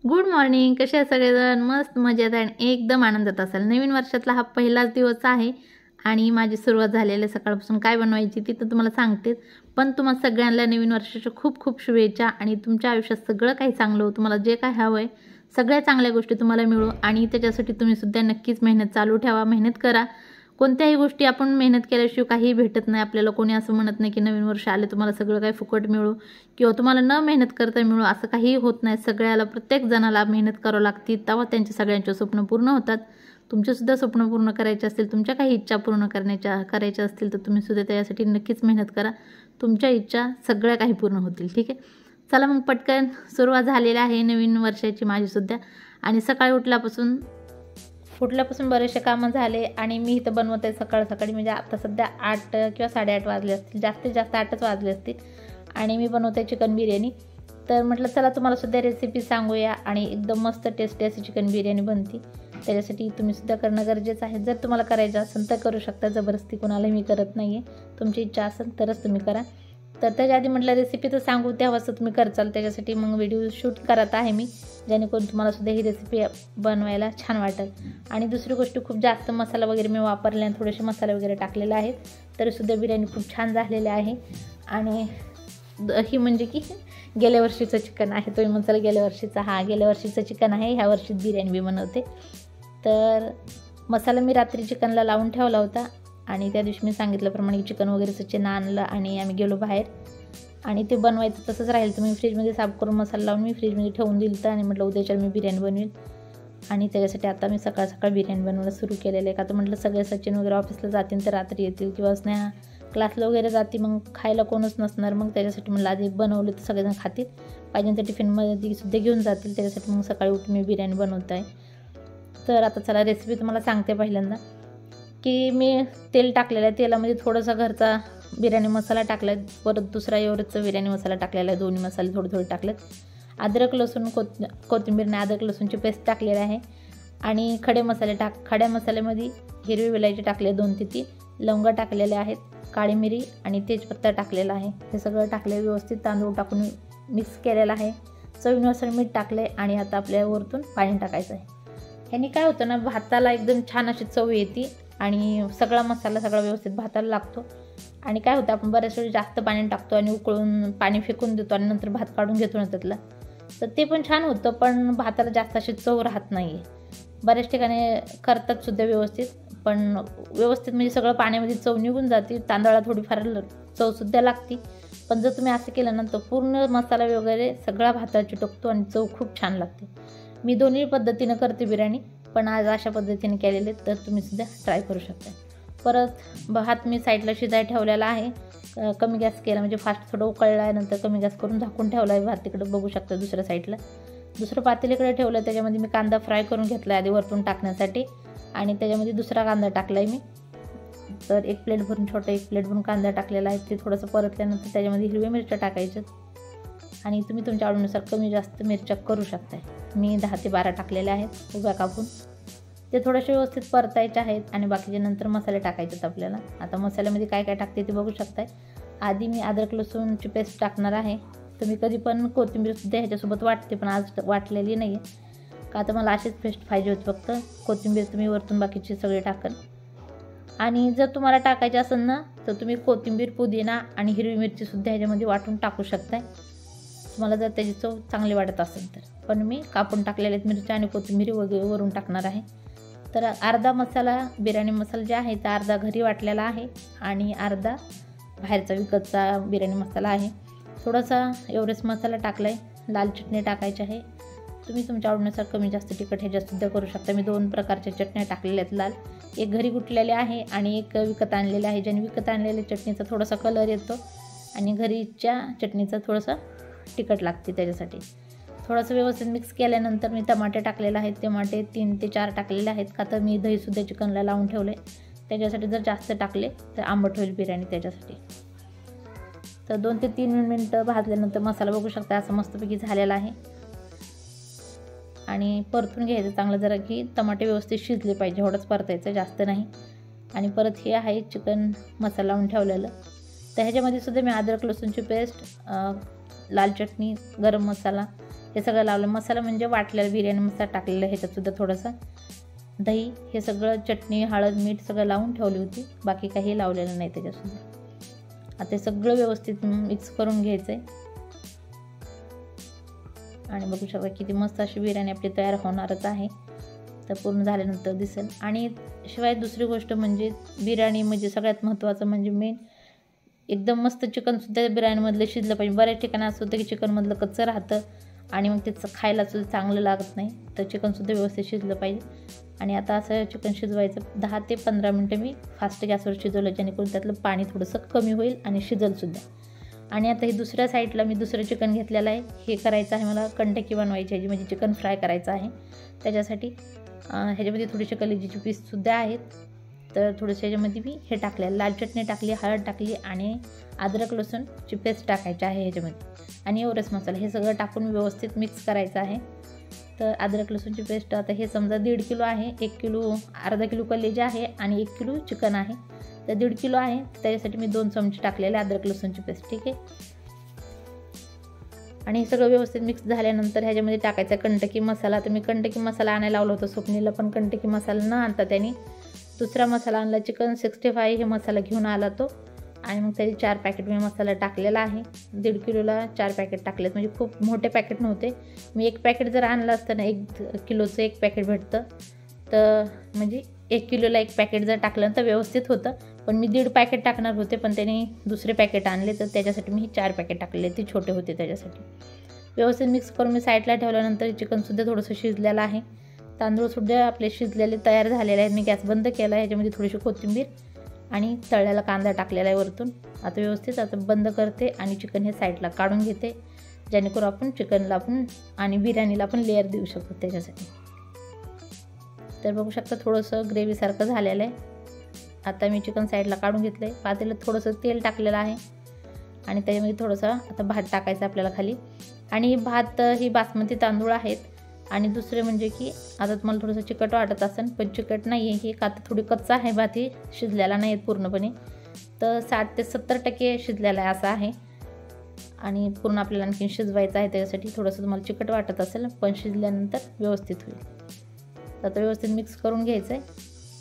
Good morning. कसे आहे सगळेजण? मस्त मजेत आणि एकदम आनंदात असाल. नवीन वर्षातला हा पहिलाच दिवस आहे आणि माझी सुरुवात झालेली आहे. सकाळपासून काय बनवायची ती तर तुम्हाला सांगतेच, पण तुम्हाला सगळ्यांना नवीन वर्षाच्या खूप खूप शुभेच्छा आणि तुमच्या आयुष्यात सगळं काही चांगलं हो. तुम्हाला जे काय हवं आहे सगळ्या चांगल्या गोष्टी तुम्हाला मिळो आणि त्याच्यासाठी तुम्ही सुद्धा नक्कीच मेहनत चालू ठेवा, मेहनत करा. कोणत्याही गोष्टी आपण मेहनत केल्याशिवाय काहीही भेटत नाही आपल्याला. कोणी असं म्हणत नाही की नवीन वर्ष आले तुम्हाला सगळं काही फुकट मिळो किंवा तुम्हाला न मेहनत करता मिळो, असं काहीही होत नाही. सगळ्याला प्रत्येक जणाला मेहनत करावं लागते, तेव्हा त्यांचे सगळ्यांचे स्वप्न पूर्ण होतात. तुमचेसुद्धा स्वप्न पूर्ण करायचे असतील, तुमच्या काही इच्छा पूर्ण करायच्या असतील तर तुम्ही सुद्धा त्यासाठी नक्कीच मेहनत करा. तुमच्या इच्छा सगळ्या काही पूर्ण होतील. ठीक आहे, चला मग पटकन सुरुवात झालेली आहे नवीन वर्षाची माझीसुद्धा. आणि सकाळी उठल्यापासून बरेचसे कामं झाले आणि मी इथं बनवत आहे सकाळी म्हणजे आता सध्या 8 किंवा 8:30 वाजले असतील, जास्तीत जास्त 8च वाजले असतील. आणि मी बनवत आहे चिकन बिर्याणी. तर म्हटलं चला तुम्हाला सुद्धा रेसिपी सांगूया आणि एकदम मस्त टेस्टी अशी चिकन बिर्याणी बनती. त्याच्यासाठी तुम्ही सुद्धा करणं गरजेचं आहे. जर तुम्हाला करायचं असेल तर करू शकता, जबरदस्ती कोणालाही मी करत नाही आहे. तुमची इच्छा असेल तरच तुम्ही करा. तर त्याच्या आधी म्हटलं रेसिपी तर सांगू, तेव्हाच तुम्ही करचाल. त्याच्यासाठी मग व्हिडिओ शूट करत आहे मी, जेणेकरून तुम्हाला सुद्धा ही रेसिपी बनवायला छान वाटेल. आणि दुसरी गोष्ट, खूप जास्त मसाला वगैरे मी वापरले आणि थोडेसे मसाले वगैरे टाकलेले आहेत, तरीसुद्धा बिर्याणी खूप छान झालेली आहे. आणि ही म्हणजे की गेल्या वर्षीचं चिकन आहे. तुम्ही म्हणसाल गेल्या वर्षीचं चिकन आहे, ह्या वर्षीच बिर्याणी मी बनवते. तर मसाला मी रात्री चिकनला लावून ठेवला होता आणि त्या दिवशी मी सांगितल्याप्रमाणे चिकन वगैरे सचिन आणलं आणि आम्ही गेलो बाहेर. आणि ते बनवायचं तसंच राहील. तर मी फ्रीजमध्ये साफ करून मसाला लावून मी फ्रीजमध्ये ठेवून दिलं आणि म्हटलं उद्याच्या मी बिर्याणी बनवेल. आणि त्याच्यासाठी आता मी सकाळ बिर्याणी बनवायला सुरू केलेलं आहे. का तर म्हटलं सगळे सचिन वगैरे ऑफिसला जातील तर रात्री येतील किंवा स्नेहा क्लासला वगैरे जाते, मग खायला कोणच नसणार. मग त्याच्यासाठी म्हटलं आधी बनवलं तर सगळेजण खातील, पाहिजे तर टिफिनमध्ये सुद्धा घेऊन जातील. त्याच्यासाठी मग सकाळी उठून मी बिर्याणी बनवत आहे. तर आता चला रेसिपी तुम्हाला सांगते. पहिल्यांदा की मी तेल टाकलेलं आहे, तेलामध्ये थोडासा घरचा बिर्याणी मसाला टाकला आहे, परत दुसरा एवढंच बिर्याणी मसाला टाकलेला आहे. दोन्ही मसाले थोडे टाकलेत. अद्रक लसूण कोथिंबीरने अद्रक लसूणची पेस्ट टाकलेली आहे. आणि खड्या मसाल्यामध्ये हिरवी वेलायची टाकले 2 ते 3, लवंगा टाकलेले आहेत, काळी मिरी आणि तेजपत्ता टाकलेला आहे. हे सगळं टाकले, व्यवस्थित तांदूळ टाकून मिक्स केलेलं आहे. चवीनुसार मीठ टाकले आणि आता आपल्या वरतून पाणी टाकायचं आहे. ह्यानी काय होतं ना, भाताला एकदम छान अशी चव येते आणि सगळा मसाला व्यवस्थित भाताला लागतो. आणि काय होतं, आपण बऱ्याच वेळी जास्त पाणी टाकतो आणि उकळून पाणी फेकून देतो आणि नंतर भात काढून घेतो ना त्यातला, तर ते पण छान होतं, पण भाताला जास्त अशी चव राहत नाही आहे. बऱ्याच ठिकाणी करतात सुद्धा व्यवस्थित, पण व्यवस्थित म्हणजे सगळं पाण्यामध्ये चव निघून जाते, तांदळाला थोडीफार चवसुद्धा लागते. पण जर तुम्ही असं केलं ना तर पूर्ण मसाला वगैरे सगळा भाताला चिटकतो आणि चव खूप छान लागते. मी दोन्ही पद्धतीनं करते बिर्याणी, पण आज अशा पद्धतीने केलेले, तर तुम्ही सुद्धा ट्राय करू शकता. परत भात मी साईडला शिजायला ठेवलेला आहे. कमी गॅस केला म्हणजे फास्ट थोडं उकळला आहे, नंतर कमी गॅस करून झाकून ठेवला आहे. भात तिकडं बघू शकता दुसऱ्या साईडला. दुसरं पातेलीकडे ठेवलं, त्याच्यामध्ये मी कांदा फ्राय करून घेतला आधी वरतून टाकण्यासाठी आणि त्याच्यामध्ये दुसरा कांदा टाकला आहे मी. तर एक प्लेट भरून कांदा टाकलेला आहे. ते थोडंसं परतल्यानंतर त्याच्यामध्ये हिरव्या मिरच्या टाकायच्यात आणि तुम्ही तुमच्या आवडीनुसार कमी जास्त मिरच्या करू शकता. मी 10 ते 12 टाकलेल्या आहेत उभ्या कापून. ते थोडेसे व्यवस्थित परतायचे आहेत आणि बाकीचे नंतर मसाले टाकायचे आहेत आपल्याला. आता मसाल्यामध्ये काय काय टाकते ते बघू शकताय. आधी मी अद्रक लसूणची पेस्ट टाकणार आहे. तुम्ही कधी पण कोथिंबीरसुद्धा ह्याच्यासोबत वाटते, पण आज वाटलेली नाही आहे, का तर मला अशीच पेस्ट पाहिजे होती. फक्त कोथिंबीर तुम्ही वरतून बाकीचे सगळे टाकन. आणि जर तुम्हाला टाकायचे असेल ना तर तुम्ही कोथिंबीर, पुदिना आणि हिरवी मिरचीसुद्धा ह्याच्यामध्ये वाटून टाकू शकताय, तुम्हाला जर त्याची चव चांगली वाटत असेल तर. पण मी कापून टाकलेल्या आहेत मिरच्या आणि कोथिंबीर वगैरे वरून टाकणार आहे. तर अर्धा मसाला, बिर्याणी मसाला जे आहे तर अर्धा घरी वाटलेला आहे आणि अर्धा बाहेरचा विकतचा बिर्याणी मसाला आहे. थोडासा एव्हरेस्ट मसाला टाकला आहे. लाल चटणी टाकायची आहे. तुम्ही तुमच्या आवडीनुसार कमी जास्त तिखट ह्याच्यातसुद्धा करू शकता. मी 2 प्रकारच्या चटण्या टाकलेल्या आहेत. लाल एक घरी कुटलेली आहे आणि एक विकत आणलेली आहे. ज्याने विकत आणलेल्या चटणीचा थोडासा कलर येतो आणि घरीच्या चटणीचा थोडासा तिखट लागते. त्याच्यासाठी थोडंसं व्यवस्थित मिक्स केल्यानंतर मी टमाटे टाकलेले आहेत. टमाटे 3 ते 4 टाकलेले आहेत, का तर मी दहीसुद्धा चिकनला लावून ठेवलं आहे. त्याच्यासाठी जर जास्त टाकले तर आंबट होईल बिर्याणी त्याच्यासाठी. तर 2 ते 3 मिनटं भाजल्यानंतर मसाला बघू शकता असा मस्तपैकी झालेला आहे. आणि परतून घ्यायचं चांगलं, जरा की टमाटे व्यवस्थित शिजले पाहिजे, एवढंच परतायचं, जास्त नाही. आणि परत हे आहे चिकन मसाला लावून ठेवलेलं. तर ह्याच्यामध्ये सुद्धा मी अद्रक लसूणची पेस्ट, लाल चटणी, गरम मसाला हे सगळं लावलं. मसाला म्हणजे वाटलेला बिर्याणी मसाला टाकलेला, ह्याच्यातसुद्धा थोडासा दही, हे सगळं चटणी हळद मीठ सगळं लावून ठेवली होती, बाकी काही लावलेलं नाही त्याच्यासुद्धा. आता हे सगळं व्यवस्थित मिक्स करून घ्यायचं आहे. आणि बघू शकता किती मस्त अशी बिर्याणी आपली तयार होणारच आहे. तर पूर्ण झाल्यानंतर दिसेल. आणि शिवाय दुसरी गोष्ट म्हणजे बिर्याणी म्हणजे सगळ्यात महत्त्वाचं म्हणजे मेन एकदम मस्त चिकनसुद्धा बिर्याणीमधलं शिजलं पाहिजे. बऱ्याच ठिकाणी असं होतं की चिकनमधलं कच्चं राहतं आणि मग त्याचं खायलासुद्धा चांगलं लागत नाही. तर चिकनसुद्धा व्यवस्थित शिजलं पाहिजे. आणि आता असं चिकन शिजवायचं 10 ते 15 मिनटं मी फास्ट गॅसवर शिजवलं, जेणेकरून त्यातलं पाणी थोडंसं कमी होईल आणि शिजलसुद्धा. आणि आता हे दुसऱ्या साईडला मी दुसरं चिकन घेतलेलं आहे. हे करायचं आहे मला कंटकी बनवायची आहे, म्हणजे चिकन फ्राय करायचं आहे. त्याच्यासाठी ह्याच्यामध्ये थोडीशी कलेजीची पीससुद्धा आहेत. तर थोडंसं ह्याच्यामध्ये मी हे टाकले, लाल चटणी टाकली, हळद टाकली आणि अद्रक लसूणची पेस्ट टाकायची आहे ह्याच्यामध्ये. आणि एवढंच मसाला हे सगळं टाकून व्यवस्थित मिक्स करायचं आहे. तर अद्रक लसूणची पेस्ट आता हे समजा 1.5 किलो आहे, 1 किलो अर्धा किलो कलेजी आहे आणि 1 किलो चिकन आहे. तर 1.5 किलो आहे, त्याच्यासाठी मी 2 चमचे टाकलेले अद्रक लसूणची पेस्ट. ठीक आहे. आणि हे सगळं व्यवस्थित मिक्स झाल्यानंतर ह्याच्यामध्ये टाकायचा कंटकी मसाला. तर मी कंटकी मसाला आणायला लावला होता स्वप्नीला, पण कंटकी मसाला न आणता त्यांनी दुसरा मसाला आणला, चिकन 65 हे मसाला घेऊन आला तो. आणि मग त्याचे 4 पॅकेट मी मसाला टाकलेला आहे. 1.5 किलोला 4 पॅकेट टाकलेत, म्हणजे खूप मोठे पॅकेट नव्हते. मी 1 पॅकेट जर आणलं असतं ना, 1 किलोचं 1 पॅकेट भेटतं, तर म्हणजे 1 किलोला 1 पॅकेट जर टाकलं तर व्यवस्थित होतं. पण मी 1.5 पॅकेट टाकणार होते, पण त्याने दुसरे पॅकेट आणले, तर त्याच्यासाठी मी 4 पॅकेट टाकले, ते छोटे होते त्याच्यासाठी. व्यवस्थित मिक्स करून मी साईडला ठेवल्यानंतर चिकनसुद्धा थोडंसं शिजलेलं आहे. तांदूळसुद्धा आपले शिजलेले तयार झालेले आहेत. मी गॅस बंद केला आहे. ह्याच्यामध्ये थोडीशी कोथिंबीर आणि तळलेला कांदा टाकलेला आहे वरतून. आता व्यवस्थित आता बंद करते आणि चिकन हे साईडला काढून घेते, जेणेकरून आपण चिकनला पण आणि बिर्याणीला पण लेअर देऊ शकतो त्याच्यासाठी. तर बघू शकता थोडंसं ग्रेव्हीसारखं झालेलं आहे. आता मी चिकन साईडला काढून घेतलं आहे. पातेल्यात थोडंसं तेल टाकलेलं आहे आणि त्याच्यामध्ये थोडंसं आता भात टाकायचं आपल्याला खाली. आणि भात ही बासमती तांदूळ आहेत. आणि दुसरे म्हणजे की आता तुम्हाला थोडंसं चिकट वाटत असेल, पण चिकट नाही आहे, हे का तर थोडी कच्चा आहे भात, ही शिजलेला नाही आहे पूर्णपणे. तर 60 ते 70% शिजलेला आहे असा आहे. आणि पूर्ण आपल्याला आणखीन शिजवायचं आहे, त्याच्यासाठी थोडंसं तुम्हाला चिकट वाटत असेल, पण शिजल्यानंतर व्यवस्थित होईल. तर आता व्यवस्थित मिक्स करून घ्यायचं आहे.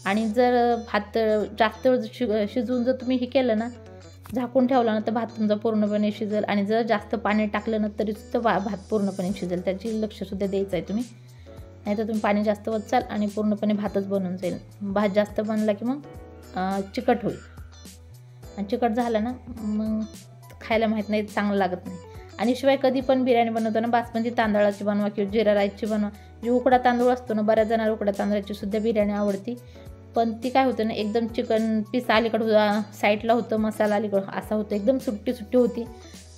आणि जर भात जास्त शिजवून जर तुम्ही हे केलं ना, झाकून ठेवला ना, तर भात तुमचा पूर्णपणे शिजेल. आणि जर जास्त पाणी टाकलं ना तरीसुद्धा भात पूर्णपणे शिजेल. त्याची लक्षसुद्धा द्यायचं आहे तुम्ही, नाहीतर तुम्ही पाणी जास्त वचाल आणि पूर्णपणे भातच बनून जाईल. भात जास्त बनला की मग चिकट होईल, आणि चिकट झालं ना मग खायला माहीत नाही, चांगलं लागत नाही. आणि शिवाय कधी पण बिर्याणी बनवताना बासमती तांदळाची बनवा किंवा जिरा राईसची बनवा. जे उकडा तांदूळ असतो ना, बऱ्याच जणांना उकडा तांदळाची सुद्धा बिर्याणी आवडती, पण ती काय होतं ना, एकदम चिकन पीस अलीकडं साईडला होतं, मसाला अलीकडं असा होतं, एकदम सुट्टी सुट्टी होती.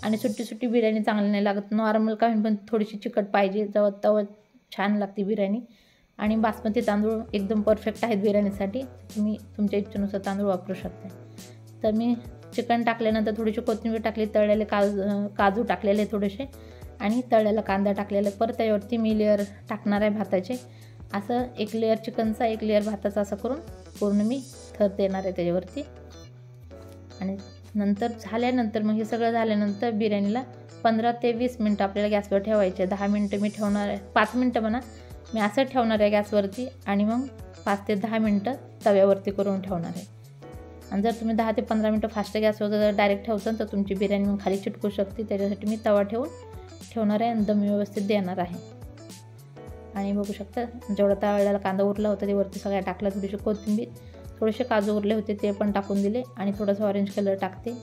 आणि सुट्टी सुट्टी बिर्याणी चांगली नाही लागत. नॉर्मल काय पण थोडीशी चिकट पाहिजे, तेव्हा छान लागते बिर्याणी. आणि बासमती तांदूळ एकदम परफेक्ट आहेत बिर्याणीसाठी. तुम्ही तुमच्या इच्छेनुसार तांदूळ वापरू शकता. तर मी चिकन टाकल्यानंतर थोडीशी कोथिंबीर टाकली, तळलेले काजू टाकलेले थोडेसे, आणि तळलेला कांदा टाकलेला. परत त्याच्यावरती मी लेअर टाकणार आहे भाताचे. असं 1 लेअर चिकनचा 1 लेअर भाताचा असं करून पूर्ण मी थर देणार आहे त्याच्यावरती. आणि नंतर झाल्यानंतर मग हे सगळं झाल्यानंतर बिर्याणीला 15 ते 20 मिनटं आपल्याला गॅसवर ठेवायचे. 10 मिनटं मी ठेवणार आहे, 5 मिनटं म्हणा, मी असं ठेवणार आहे गॅसवरती. आणि मग 5 ते 10 मिनटं तव्यावरती करून ठेवणार आहे. आणि जर तुम्ही 10 ते 15 मिनटं फास्ट गॅसवर जर डायरेक्ट ठेवताल तर तुमची बिर्याणी मग खाली चिटकू शकते. त्याच्यासाठी मी तवा ठेवणार आहे आणि दम व्यवस्थित देणार आहे. आणि बघू शकता जेवढा तळलेला कांदा उरला होता ते वरती सगळ्या टाकला, थोडीशी कोथिंबीर, थोडेसे काजू उरले होते ते पण टाकून दिले. आणि थोडंसं ऑरेंज कलर टाकते.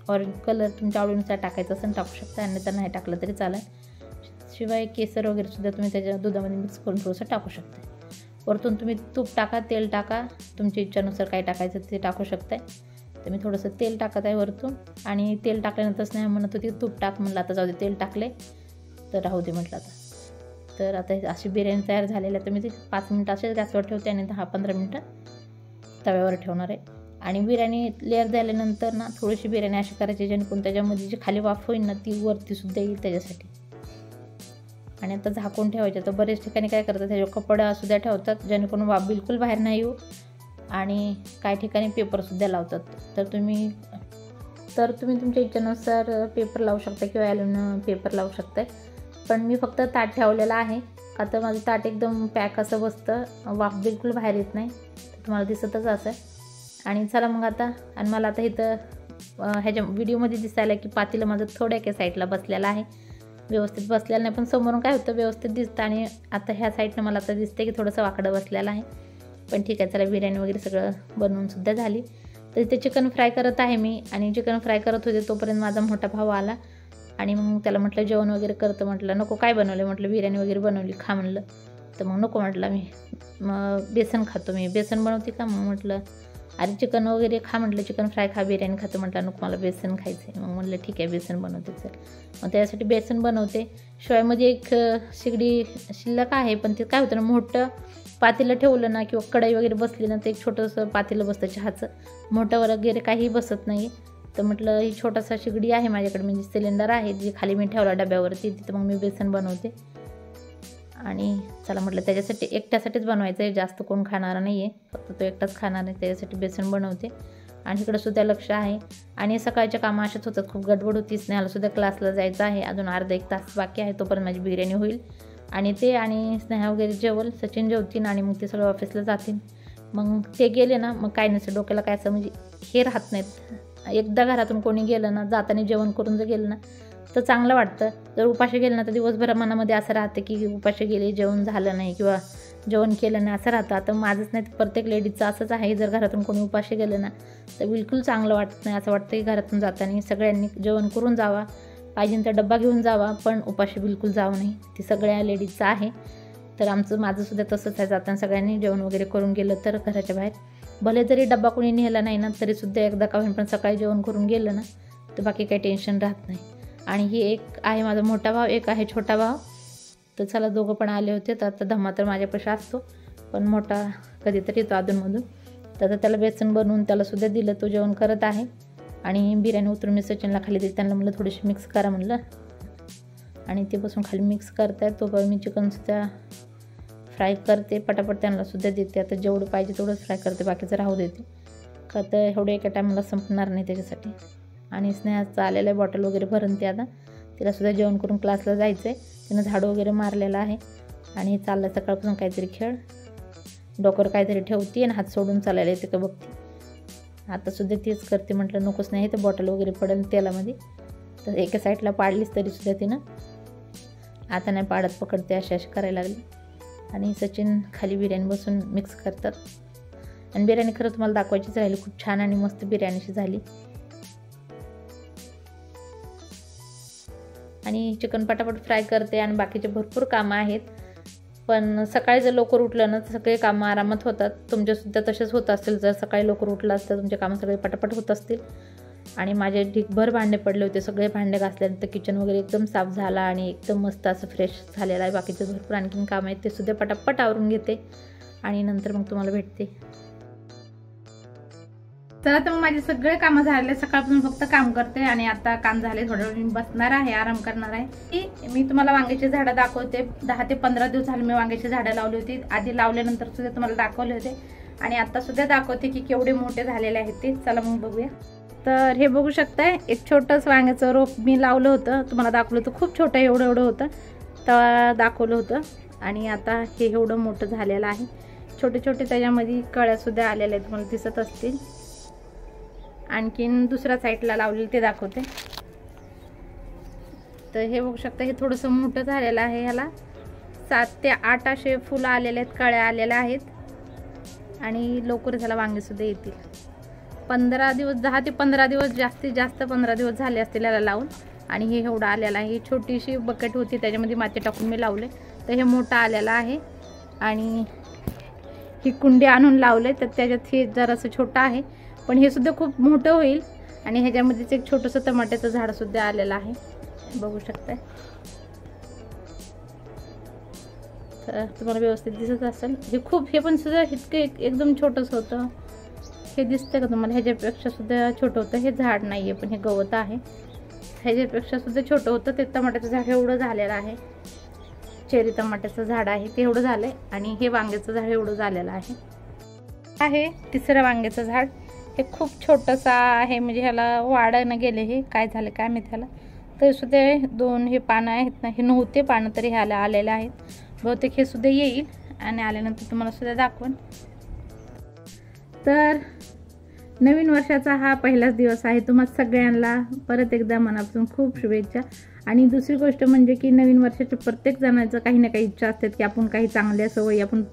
ऑरेंज कलर तुमच्या आवडीनुसार टाकायचं असेल टाकू शकता, आणि तर नाही टाकलं तरी चालेल. शिवाय केसर वगैरे सुद्धा तुम्ही त्याच्या दुधामध्ये मिक्स करून थोडंसं टाकू शकता. वरतून तुम्ही तूप टाका, तेल टाका, तुमच्या इच्छेनुसार काय टाकायचं ते टाकू शकताय. तर मी थोडंसं तेल टाकत आहे वरतून. आणि तेल टाकल्यानंतरच नाही म्हणत होती तूप टाक, म्हटलं आता जाऊ दे, तेल टाकले तर राहू दे म्हटलं आता. तर आता अशी बिर्याणी तयार झालेली आहे. तर मी ती 5 मिनटं असेच गॅसवर ठेवते आणि 10-15 मिनटं तव्यावर ठेवणार आहे. आणि बिर्याणी लेअर झाल्यानंतर ना थोडीशी बिर्याणी अशी करायची जेणेकरून त्याच्यामध्ये जी खाली वाफ होईल ना ती वरतीसुद्धा येईल त्याच्यासाठी. आणि आता झाकून ठेवायचे. तर बरेच ठिकाणी काय करतात, त्याच्यावर कपडासुद्धा ठेवतात जेणेकरून वाफ बिलकुल बाहेर नाही येऊ. आणि काही ठिकाणी पेपरसुद्धा लावतात. तर तुम्ही तुमच्या इच्छेनुसार पेपर लावू शकता किंवा ॲल्युमिनियम पेपर लावू शकता. पण मी फक्त ताट ठेवलेलं आहे का तर माझं ताट एकदम पॅक असं बसतं, वाफ बिलकुल बाहेर येत नाही, तुम्हाला दिसतच असेल. आणि चला मग आता, आणि मला आता इथं ह्याच्या व्हिडिओमध्ये दिसायला की पातेलं माझं थोड्या एका साईडला बसलेलं आहे, व्यवस्थित बसलेलं नाही, पण समोरून काय होतं व्यवस्थित दिसतं. आणि आता ह्या साईडनं मला आता दिसते की थोडंसं वाकडं बसलेलं आहे, पण ठीक आहे. चला बिर्याणी वगैरे सगळं बनवूनसुद्धा झाली. तर इथे चिकन फ्राय करत आहे मी, आणि चिकन फ्राय करत होते तोपर्यंत माझा मोठा भाऊ आला. आणि मग त्याला म्हटलं जेवण वगैरे करतं, म्हटलं नको काय बनवलं, म्हटलं बिर्याणी वगैरे बनवली खा म्हणलं. तर मग नको म्हटलं मी, मग बेसन खातो मी, बेसन बनवते का, मग म्हटलं अरे चिकन वगैरे खा म्हटलं, चिकन फ्राय खा, बिर्याणी खातं म्हटलं नको मला बेसन खायचं आहे. मग म्हटलं ठीक आहे बेसन बनवते. चल मग त्यासाठी बेसन बनवते. शिवायमध्ये एक शिगडी शिल्लक आहे, पण ते काय होतं ना, मोठं पातेलं ठेवलं ना किंवा कढई वगैरे बसली ना तर एक छोटंसं पातेलं बसतं चहाचं, मोठं वगैरे काही बसत नाही. तर म्हटलं ही छोटासा शिगडी आहे माझ्याकडे, म्हणजे सिलेंडर आहे जे खाली मी ठेवला डब्यावरती, तिथं मग मी बेसन बनवते. आणि चला म्हटलं त्याच्यासाठी एकट्यासाठीच बनवायचं आहे, जास्त कोण खाणार नाही आहे, फक्त तो एकटाच खाणार आहे, त्याच्यासाठी बेसन बनवते. आणि इकडं सुद्धा लक्ष आहे. आणि सकाळच्या कामं अशाच होतात, खूप गडबड होती. स्नेहालासुद्धा क्लासला जायचं आहे, अजून अर्धा एक तास बाकी आहे, तोपर्यंत माझी बिर्याणी होईल. आणि ते आणि स्नेहा वगैरे जेवल, सचिन जेवतील आणि मग ते सगळं ऑफिसला जातील. मग ते गेले ना मग काय नसतं डोक्याला, काय असं म्हणजे हे राहत नाहीत. एकदा घरातून कोणी गेलं ना, जाताना जेवण करून जर गेलं ना तर चांगलं वाटतं. जर उपाशी गेलं ना तर दिवसभर मनामध्ये असं राहतं की उपाशी गेले, जेवण झालं नाही किंवा जेवण केलं नाही असं राहतं. आता माझंच नाही, प्रत्येक लेडीजचं असंच आहे. जर घरातून कोणी उपाशी गेलं ना तर बिलकुल चांगलं वाटत नाही. असं वाटतं की घरातून जाताना सगळ्यांनी जेवण करून जावा, पाहिजे तर डब्बा घेऊन जावा, पण उपाशी बिलकुल जावं नाही. ती सगळ्या लेडीजचं आहे. तर माझंसुद्धा तसंच आहे, जाताना सगळ्यांनी जेवण वगैरे करून गेलं तर घराच्या बाहेर, भले जरी डब्बा कोणी नेला नाही ना तरीसुद्धा एकदा का होईन पण सकाळी जेवण करून गेलं ना तर बाकी काही टेन्शन राहत नाही. आणि ही एक आहे माझा मोठा भाव, एक आहे छोटा भाव. तर चला दोघं पण आले होते. तर आता धम्मा तर माझ्यापाशी असतो, पण मोठा कधीतरी येतो अधूनमधून. तर आता त्याला बेसन बनवून त्यालासुद्धा दिलं, तो जेवण करत आहे. आणि बिर्याणी उतरून मी सचिनला खाली देते, त्यांना म्हणलं थोडीशी मिक्स करा म्हणलं, आणि ते बसून खाली मिक्स करतायत. तोपर्यंत मी चिकनसुद्धा फ्राय करते, पटापट त्यांनासुद्धा देते. आता जेवढं पाहिजे तेवढंच फ्राय करते, बाकीचं राहू देते का तर एवढं एका टायमाला संपणार नाही त्याच्यासाठी. आणि स्नेहाचं आलेलं आहे बॉटल वगैरे भरून, ते आता तिलासुद्धा जेवण करून क्लासला जायचं आहे. तिनं झाडू वगैरे मारलेलं आहे आणि चाललं सकाळपासून काहीतरी खेळ, डोक्यावर काहीतरी ठेवते आणि हात सोडून चालायला येते का बघते. आतासुद्धा तेच करते, म्हटलं नकोच नाही तर बॉटल वगैरे पडेल तेलामध्ये. तर एका साईडला पाडलीच तरीसुद्धा तिनं आता नाही पाडत, पकडते, अशी करायला लागली. आणि सचिन खाली बिर्याणी बसून मिक्स करतात. आणि बिर्याणी खरं तुम्हाला दाखवायचीच राहिली, खूप छान आणि मस्त बिर्याणीशी झाली. आणि चिकन पटापट फ्राय करते आणि बाकीचे भरपूर कामं आहेत. पण सकाळी जर लवकर उठलं ना तर सगळे कामं आरामात होतात. तुमच्यासुद्धा तसेच होत असतील, जर सकाळी लवकर उठलं असतं तुमचे कामं सगळे पटापट होत असतील. आणि माझे ढीकभर भांडे पडले होते, सगळे भांडे घासल्यानंतर किचन वगैरे एकदम साफ झाला आणि एकदम मस्त असं फ्रेश झालेलं आहे. बाकीचे भरपूर आणखीन कामं आहेत, ते सुद्धा पटापट आवरून घेते आणि नंतर मग तुम्हाला भेटते. चला तर मग माझे सगळे कामं झाले, सकाळपासून फक्त काम करते आणि आता काम झाले, थोड्या वेळ मी बसणार आहे, आराम करणार आहे. मी तुम्हाला वांग्याची झाडं दाखवते. 10 ते 15 दिवस झाले मी वांग्याची झाडं लावली होती. आधी लावल्यानंतर सुद्धा तुम्हाला दाखवले होते आणि आता सुद्धा दाखवते की केवढे मोठे झालेले आहेत ते. चला मग बघूया. तर हे बघू शकताय, एक छोटंसं वांग्याचं रोप मी लावलं होतं, तुम्हाला दाखवलं होतं. खूप छोटं एवढं होतं तर दाखवलं होतं. आणि आता हे एवढं मोठं झालेलं आहे. छोटे छोटे त्याच्यामध्ये कळ्यासुद्धा आलेल्या आहेत, तुम्हाला दिसत असतील. आणखीन दुसऱ्या साईडला लावलेलं ते दाखवते. तर हे बघू शकता, हे थोडंसं मोठं झालेलं आहे. ह्याला 7 ते 8 असे फुलं आलेले आहेत, कळ्या आलेल्या आहेत आणि लवकर त्याला वांगेसुद्धा येतील. 15 दिवस, 10 ते 15 दिवस, जास्तीत जास्त 15 दिवस झाले असतील याला लावून. आणि हे एवढं आलेलं आहे. ही छोटीशी बकेट होती, त्याच्यामध्ये माती टाकून मी लावले, तर हे मोठं आलेलं आहे. आणि ही कुंडी आणून लावले, तर त्याच्यात हे जरासं छोटं आहे, पण हे सुद्धा खूप मोठं होईल. आणि ह्याच्यामध्येच एक छोटंसं टमाट्याचं झाडसुद्धा आलेलं आहे, बघू शकताय. तर तुम्हाला व्यवस्थित दिसत असेल. हे खूप, हे पण सुद्धा इतकं एकदम छोटंसं होतं. हे दिसतं का तुम्हाला? ह्याच्यापेक्षा सुद्धा छोटं होतं. हे झाड नाही आहे, पण हे गवत आहे. ह्याच्यापेक्षा सुद्धा छोटं होतं. ते टमाट्याचं झाड एवढं झालेलं आहे, चेरी टमाट्याचं झाड आहे ते एवढं झालं आहे. आणि हे वांग्याचं झाड एवढं झालेलं आहे. तिसरं वांग्याचं झाड हे खूप छोटंसं आहे, म्हणजे ह्याला वाढ न गेले, हे काय झालं काय माहिती, ह्याला तर सुद्धा 2 हे पानं आहेत ना, हे नव्हते पानं तरी हे आलेले आहेत. बहुतेक हे सुद्धा येईल आणि आल्यानंतर तुम्हाला सुद्धा दाखवून. तर नवीन वर्षाचा हा पहिलाच दिवस आहे. तुम्हाला सगळ्यांना परत एकदा मनापासून खूप शुभेच्छा. आणि दुसरी गोष्ट म्हणजे की नवीन वर्षाच्या प्रत्येक जणांचं काही ना काही इच्छा असतात की आपण काही चांगल्या सवयी आपण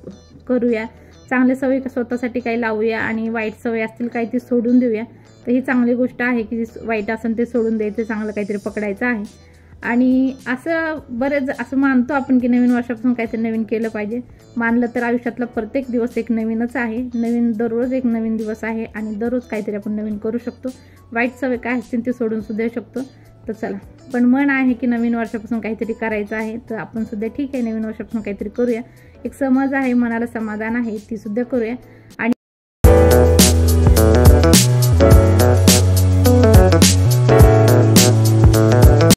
करूया, चांगल्या सवयी स्वतःसाठी काही लावूया आणि वाईट सवयी असतील काही ती सोडून देऊया. तर ही चांगली गोष्ट आहे की वाईट असेल ते सोडून द्यायचं, चांगलं काहीतरी पकडायचं आहे. आणि असं बरेच असं मानतो आपण की नवीन वर्षापासून काहीतरी नवीन केलं पाहिजे. मानलं तर आयुष्यातला प्रत्येक दिवस एक नवीनच आहे. दररोज एक नवीन दिवस आहे आणि दररोज काहीतरी आपण नवीन करू शकतो. वाईट सवय काय असतील ते सोडून सुद्धा शकतो. तर चला, पण मन आहे की नवीन वर्षापासून काहीतरी करायचं आहे, तर आपण सुद्धा ठीक आहे नवीन वर्षापासून काहीतरी करूया. एक समज आहे, मनाला समाधान आहे, ती सुद्धा करूया. आणि